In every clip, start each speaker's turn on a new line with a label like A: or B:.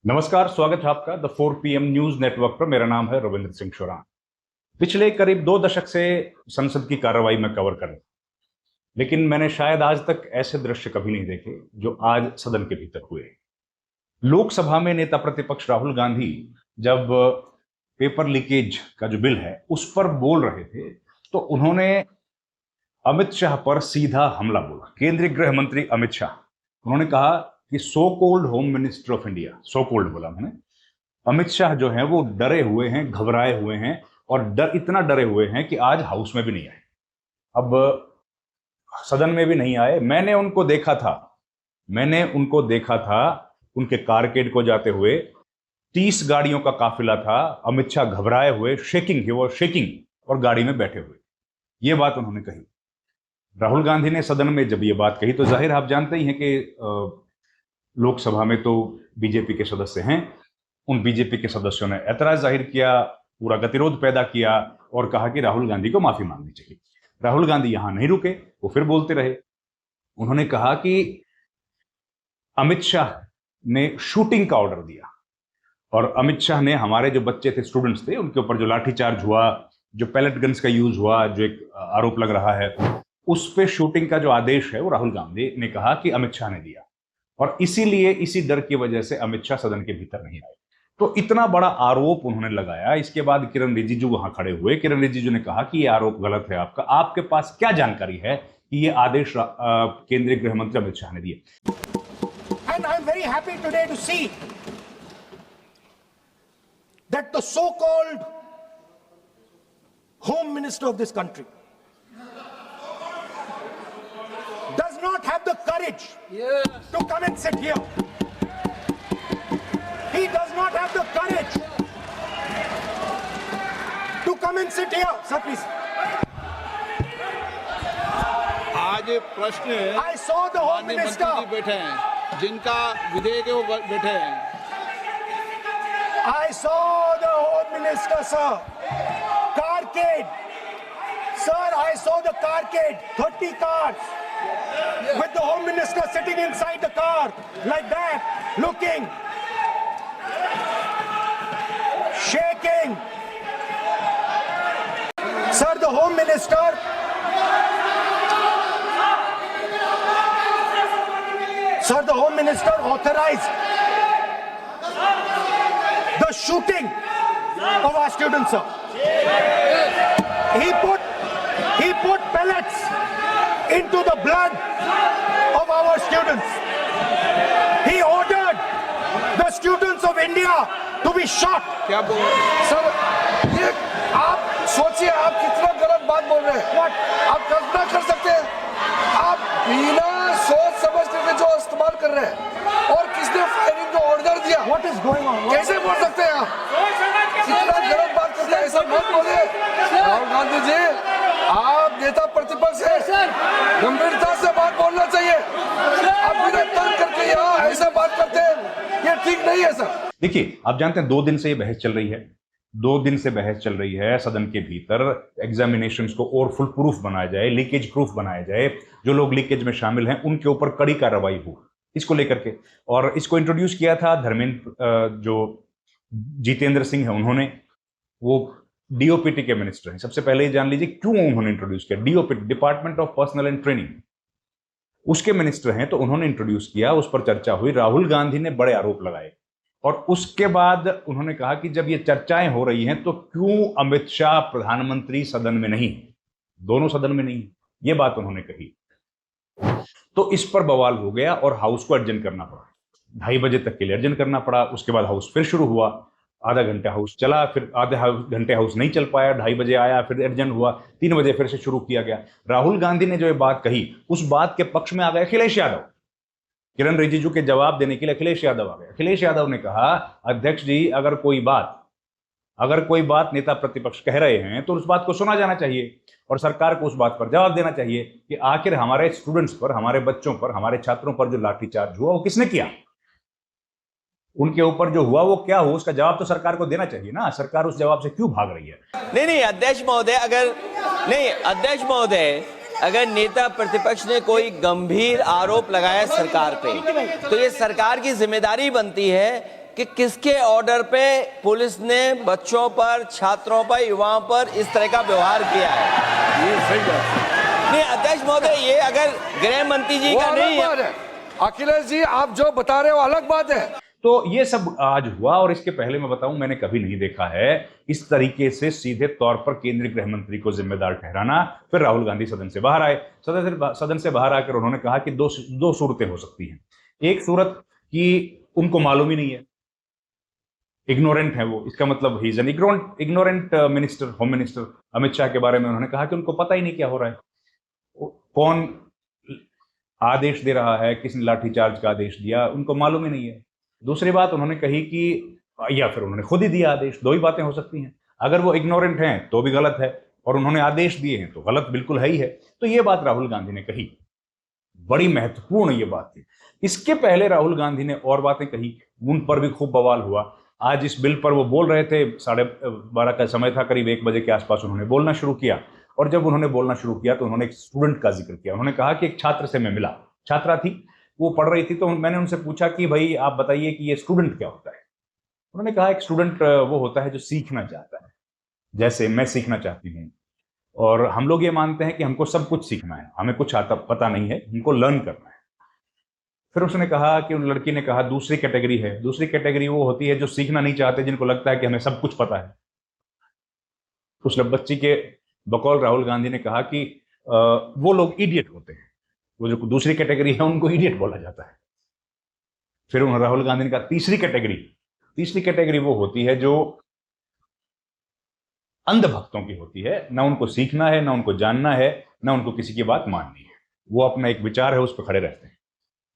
A: नमस्कार, स्वागत है आपका द 4 PM न्यूज नेटवर्क पर। मेरा नाम है रविंद्र सिंह शोरान। पिछले करीब 2 दशक से संसद की कार्रवाई में कवर कर रहा हूं, लेकिन मैंने शायद आज तक ऐसे दृश्य कभी नहीं देखे जो आज सदन के भीतर हुए। लोकसभा में नेता प्रतिपक्ष राहुल गांधी जब पेपर लीकेज का जो बिल है उस पर बोल रहे थे तो उन्होंने अमित शाह पर सीधा हमला बोला। केंद्रीय गृह मंत्री अमित शाह, उन्होंने कहा कि so called home minister of India, so called बोला मैंने, अमित शाह जो है वो डरे हुए हैं, घबराए हुए हैं और इतना डरे हुए हैं कि आज हाउस में भी नहीं आए, अब सदन में भी नहीं आए। मैंने उनको देखा था उनके कारकेड को जाते हुए। 30 गाड़ियों का काफिला था। अमित शाह घबराए हुए, शेकिंग और गाड़ी में बैठे हुए। ये बात उन्होंने कही। राहुल गांधी ने सदन में जब ये बात कही तो जाहिर आप जानते ही हैं कि लोकसभा में तो बीजेपी के सदस्य हैं। उन बीजेपी के सदस्यों ने ऐतराज जाहिर किया, पूरा गतिरोध पैदा किया और कहा कि राहुल गांधी को माफी मांगनी चाहिए। राहुल गांधी यहां नहीं रुके, वो फिर बोलते रहे। उन्होंने कहा कि अमित शाह ने शूटिंग का ऑर्डर दिया और अमित शाह ने हमारे जो बच्चे थे, स्टूडेंट्स थे, उनके ऊपर जो लाठीचार्ज हुआ, जो पैलेट गन्स का यूज हुआ, जो एक आरोप लग रहा है, उस पे शूटिंग का जो आदेश है वो राहुल गांधी ने कहा कि अमित शाह ने दिया और इसीलिए इसी डर की वजह से अमित शाह सदन के भीतर नहीं आए। तो इतना बड़ा आरोप उन्होंने लगाया। इसके बाद किरण रिजिजू वहां खड़े हुए। किरण रिजिजू ने कहा कि यह आरोप गलत है आपका, आपके पास क्या जानकारी है कि यह आदेश केंद्रीय गृह मंत्री अमित शाह ने दिए।
B: And I'm very happy today to see that the so-called home minister of this country does not have the courage to come and sit here. He does not have the courage to come and sit here. Sir, please.
C: आज प्रश्न
B: I saw the home
C: माननीय
B: minister.
C: मंत्री जी बैठे हैं, जिनका विधेयक है वो बैठे हैं।
B: I saw the home minister, sir. Carcade. Sir, I saw the carcade. 30 cars. With the home minister sitting inside the car, like that, looking, shaking. Sir, the home minister, authorized the shooting of our students, sir. He put pellets into the blood of our students. He ordered the students of India to be shot.
C: क्या बोल रहे हैं?
D: Sir, ये आप सोचिए, आप कितना गलत बात बोल रहे हैं। आप कल्पना कर सकते हैं, आप बिना सोच समझ करके जो इस्तेमाल कर रहे हैं और किसने फायरिंग का ऑर्डर दिया,
B: What is going on?
D: कैसे बोल सकते हैं आप? कितना गलत बात करते हैं, ऐसा मत बोले। राहुल गांधी जी, आप नेता प्रतिपक्ष हैं, गंभीरता से बात बोलना चाहिए। आप बिना तर्क करके यहाँ ऐसा बात करते हैं, ये ठीक नहीं है सर।
A: देखिए, आप जानते हैं 2 दिन से ये बहस चल रही है। 2 दिन से बहस चल रही है सदन के भीतर। एग्जामिनेशंस को और फुल प्रूफ बनाया जाए, लीकेज प्रूफ बनाया जाए, जो लोग लीकेज में शामिल हैं उनके ऊपर कड़ी कार्रवाई हो, इसको लेकर के। और इसको इंट्रोड्यूस किया था धर्मेंद्र, जो जितेंद्र सिंह है, उन्होंने, वो डीओपीटी के मिनिस्टर हैं। सबसे पहले ही जान लीजिए क्यों उन्होंने इंट्रोड्यूस किया। DOPT, department of personal and training, उसके मिनिस्टर हैं, तो उन्होंने इंट्रोड्यूस किया, उस पर चर्चा हुई। राहुल गांधी ने बड़े आरोप लगाए और उसके बाद उन्होंने कहा कि जब ये चर्चाएं हो रही हैं तो क्यों अमित शाह प्रधानमंत्री सदन में नहीं, दोनों सदन में नहीं, ये बात उन्होंने कही। तो इस पर बवाल हो गया और हाउस को अर्जन करना पड़ा। 2:30 बजे तक के लिए अर्जन करना पड़ा। उसके बाद हाउस फिर शुरू हुआ। आधा घंटा हाउस चला, फिर आधे घंटे हाउस नहीं चल पाया, 2:30 बजे आया, फिर अर्जन हुआ, 3 बजे फिर से शुरू किया गया। राहुल गांधी ने जो ये बात कही, उस बात के पक्ष में आ गए अखिलेश यादव। किरण रिजिजू के जवाब देने के लिए अखिलेश यादव आ गए। अखिलेश यादव ने कहा, अध्यक्ष जी, अगर कोई बात नेता प्रतिपक्ष कह रहे हैं तो उस बात को सुना जाना चाहिए और सरकार को उस बात पर जवाब देना चाहिए कि आखिर हमारे स्टूडेंट्स पर, हमारे बच्चों पर, हमारे छात्रों पर जो लाठीचार्ज हुआ वो किसने किया, उनके ऊपर जो हुआ वो क्या हुआ, उसका जवाब तो सरकार को देना चाहिए ना। सरकार उस जवाब से क्यों भाग रही है?
E: नहीं अध्यक्ष महोदय, अगर नेता प्रतिपक्ष ने कोई गंभीर आरोप लगाया सरकार पे, तो ये सरकार की जिम्मेदारी बनती है कि किसके ऑर्डर पे पुलिस ने बच्चों पर, छात्रों पर, युवाओं पर इस तरह का व्यवहार किया है।
D: ये सही बात
E: नहीं अध्यक्ष महोदय, ये अगर गृह मंत्री जी
D: वो
E: का
D: अलग
E: नहीं
D: बात
E: है।
D: है। अखिलेश जी, आप जो बता रहे हो अलग बात है।
A: तो ये सब आज हुआ, और इसके पहले मैं बताऊं, मैंने कभी नहीं देखा है इस तरीके से सीधे तौर पर केंद्रीय गृह मंत्री को जिम्मेदार ठहराना। फिर राहुल गांधी सदन से बाहर आए। सदन से बाहर आकर उन्होंने कहा कि दो सूरतें हो सकती हैं। एक सूरत कि उनको मालूम ही नहीं है, इग्नोरेंट है वो, इसका मतलब he is an ignorant minister, home minister. Amit Shah के बारे में उन्होंने कहा कि उनको पता ही नहीं क्या हो रहा है, कौन आदेश दे रहा है, किसने लाठीचार्ज का आदेश दिया, उनको मालूम ही नहीं है। दूसरी बात उन्होंने कही कि या फिर उन्होंने खुद ही दिया आदेश। दो ही बातें हो सकती हैं। अगर वो इग्नोरेंट हैं तो भी गलत है, और उन्होंने आदेश दिए हैं तो गलत बिल्कुल है ही है। तो ये बात राहुल गांधी ने कही, बड़ी महत्वपूर्ण ये बात थी। इसके पहले राहुल गांधी ने और बातें कही, उन पर भी खूब बवाल हुआ। आज इस बिल पर वो बोल रहे थे, 12:30 का समय था, करीब 1 बजे के आसपास उन्होंने बोलना शुरू किया। और जब उन्होंने बोलना शुरू किया तो उन्होंने एक स्टूडेंट का जिक्र किया। उन्होंने कहा कि एक छात्र से मैं मिला, छात्रा थी, वो पढ़ रही थी, तो मैंने उनसे पूछा कि भाई आप बताइए कि ये स्टूडेंट क्या होता है। उन्होंने कहा एक स्टूडेंट वो होता है जो सीखना चाहता है, जैसे मैं सीखना चाहती हूँ, और हम लोग ये मानते हैं कि हमको सब कुछ सीखना है, हमें कुछ आता पता नहीं है, हमको लर्न करना है। फिर उसने कहा कि उन लड़की ने कहा दूसरी कैटेगरी है, दूसरी कैटेगरी वो होती है जो सीखना नहीं चाहते, जिनको लगता है कि हमें सब कुछ पता है। उस बच्ची के बकौल राहुल गांधी ने कहा कि वो लोग इडियट होते हैं, वो जो दूसरी कैटेगरी है उनको इडियट बोला जाता है। फिर उन्होंने राहुल गांधी ने कहा तीसरी कैटेगरी वो होती है जो अंधभक्तों की होती है, ना उनको सीखना है, ना उनको जानना है, ना उनको किसी की बात माननी है, वो अपना एक विचार है उस पर खड़े रहते हैं।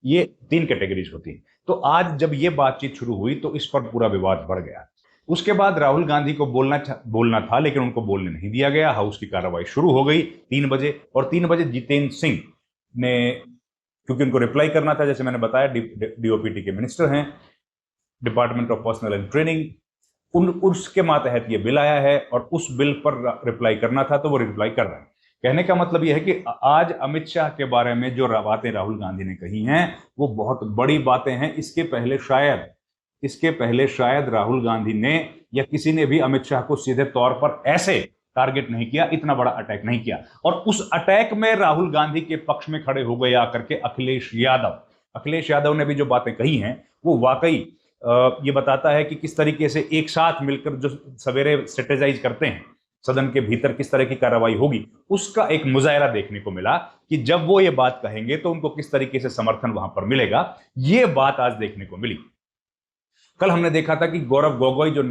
A: ये 3 कैटेगरीज होती हैं। तो आज जब ये बातचीत शुरू हुई तो इस पर पूरा विवाद बढ़ गया। उसके बाद राहुल गांधी को बोलना था, लेकिन उनको बोलने नहीं दिया गया। हाउस की कार्रवाई शुरू हो गई 3 बजे, और 3 बजे जितेंद्र सिंह ने, क्योंकि उनको रिप्लाई करना था, जैसे मैंने बताया डीओपीटी के मिनिस्टर हैं, department of personal and training, उसके मातहत ये बिल आया है और उस बिल पर रिप्लाई करना था, तो वो रिप्लाई कर रहे हैं। कहने का मतलब यह है कि आज अमित शाह के बारे में जो बातें राहुल गांधी ने कही हैं वो बहुत बड़ी बातें हैं। इसके पहले शायद राहुल गांधी ने या किसी ने भी अमित शाह को सीधे तौर पर ऐसे टारगेट नहीं किया, इतना बड़ा अटैक नहीं किया। और उस अटैक में राहुल गांधी के पक्ष में खड़े हो गए आकर के अखिलेश यादव ने भी जो बातें कही हैं वो वाकई ये बताता है कि किस तरीके से एक साथ मिलकर जो सवेरे स्ट्रेटेजाइज करते हैं सदन के भीतर किस तरह की कार्रवाई होगी, उसका एक मुजाहरा देखने को मिला कि जब वो ये बात कहेंगे तो उनको किस तरीके से समर्थन वहां पर मिलेगा। ये बात आज देखने को मिली। कल हमने देखा था कि गौरव गोगोई जो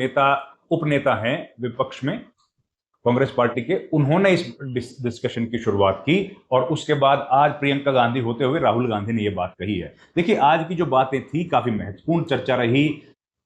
A: उपनेता हैं विपक्ष में कांग्रेस पार्टी के, उन्होंने इस डिस्कशन की शुरुआत की, और उसके बाद आज प्रियंका गांधी होते हुए राहुल गांधी ने यह बात कही है। देखिए आज की जो बातें थी काफी महत्वपूर्ण चर्चा रही,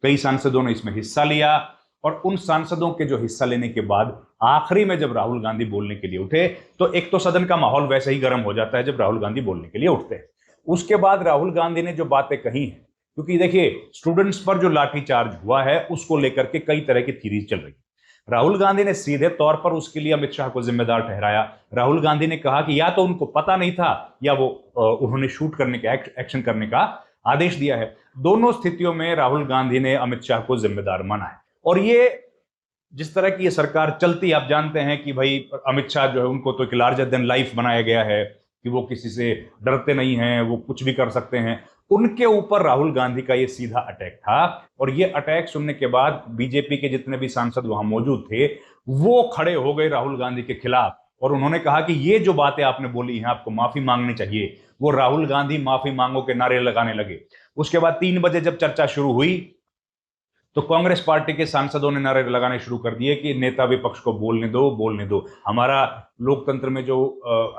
A: कई सांसदों ने इसमें हिस्सा लिया, और उन सांसदों के जो हिस्सा लेने के बाद आखिरी में जब राहुल गांधी बोलने के लिए उठे तो एक तो सदन का माहौल वैसे ही गर्म हो जाता है जब राहुल गांधी बोलने के लिए उठते हैं। उसके बाद राहुल गांधी ने जो बातें कही हैं, क्योंकि देखिए स्टूडेंट्स पर जो लाठीचार्ज हुआ है उसको लेकर के कई तरह की थीरीज चल रही है। राहुल गांधी ने सीधे तौर पर उसके लिए अमित शाह को जिम्मेदार ठहराया। राहुल गांधी ने कहा कि या तो उनको पता नहीं था या वो उन्होंने शूट करने का एक्शन करने का आदेश दिया है। दोनों स्थितियों में राहुल गांधी ने अमित शाह को जिम्मेदार माना है। और ये जिस तरह की ये सरकार चलती, आप जानते हैं कि भाई अमित शाह जो है उनको तो एक लार्जर देन लाइफ बनाया गया है कि वो किसी से डरते नहीं हैं, वो कुछ भी कर सकते हैं। उनके ऊपर राहुल गांधी का ये सीधा अटैक था, और ये अटैक सुनने के बाद बीजेपी के जितने भी सांसद वहां मौजूद थे वो खड़े हो गए राहुल गांधी के खिलाफ, और उन्होंने कहा कि ये जो बातें आपने बोली हैं आपको माफी मांगनी चाहिए। वो राहुल गांधी माफी मांगो के नारे लगाने लगे। उसके बाद 3 बजे जब चर्चा शुरू हुई तो कांग्रेस पार्टी के सांसदों ने नारे लगाने शुरू कर दिए कि नेता विपक्ष को बोलने दो, हमारा लोकतंत्र में जो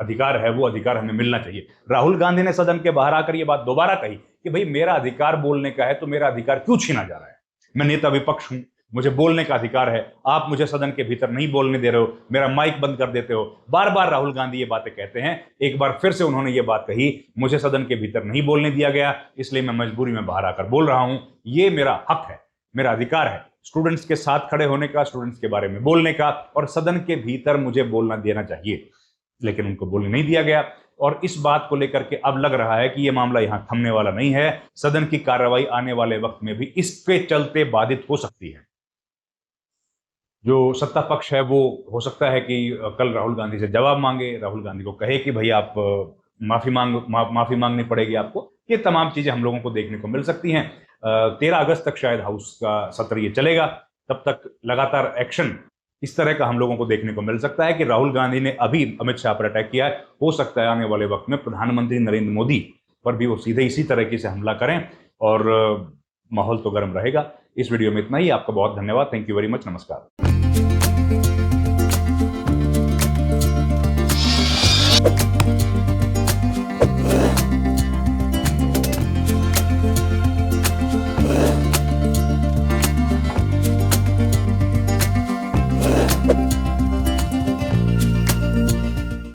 A: अधिकार है वो अधिकार हमें मिलना चाहिए। राहुल गांधी ने सदन के बाहर आकर ये बात दोबारा कही कि भाई मेरा अधिकार बोलने का है तो मेरा अधिकार क्यों छीना जा रहा है, मैं नेता विपक्ष हूं, मुझे बोलने का अधिकार है, आप मुझे सदन के भीतर नहीं बोलने दे रहे हो, मेरा माइक बंद कर देते हो। बार बार राहुल गांधी ये बातें कहते हैं। एक बार फिर से उन्होंने ये बात कही, मुझे सदन के भीतर नहीं बोलने दिया गया, इसलिए मैं मजबूरी में बाहर आकर बोल रहा हूं, ये मेरा हक है, मेरा अधिकार है स्टूडेंट्स के साथ खड़े होने का, स्टूडेंट्स के बारे में बोलने का, और सदन के भीतर मुझे बोलना देना चाहिए। लेकिन उनको बोलने नहीं दिया गया। और इस बात को लेकर के अब लग रहा है कि यह मामला यहां थमने वाला नहीं है। सदन की कार्रवाई आने वाले वक्त में भी इसके चलते बाधित हो सकती है। जो सत्ता पक्ष है वो हो सकता है कि कल राहुल गांधी से जवाब मांगे, राहुल गांधी को कहे कि भाई आप माफी मांगनी पड़ेगी आपको। ये तमाम चीजें हम लोगों को देखने को मिल सकती हैं। 13 अगस्त तक शायद हाउस का सत्र ये चलेगा, तब तक लगातार एक्शन इस तरह का हम लोगों को देखने को मिल सकता है कि राहुल गांधी ने अभी अमित शाह पर अटैक किया है, हो सकता है आने वाले वक्त में प्रधानमंत्री नरेंद्र मोदी पर भी वो सीधे इसी तरीके से हमला करें और माहौल तो गर्म रहेगा। इस वीडियो में इतना ही। आपका बहुत धन्यवाद। Thank you very much. नमस्कार।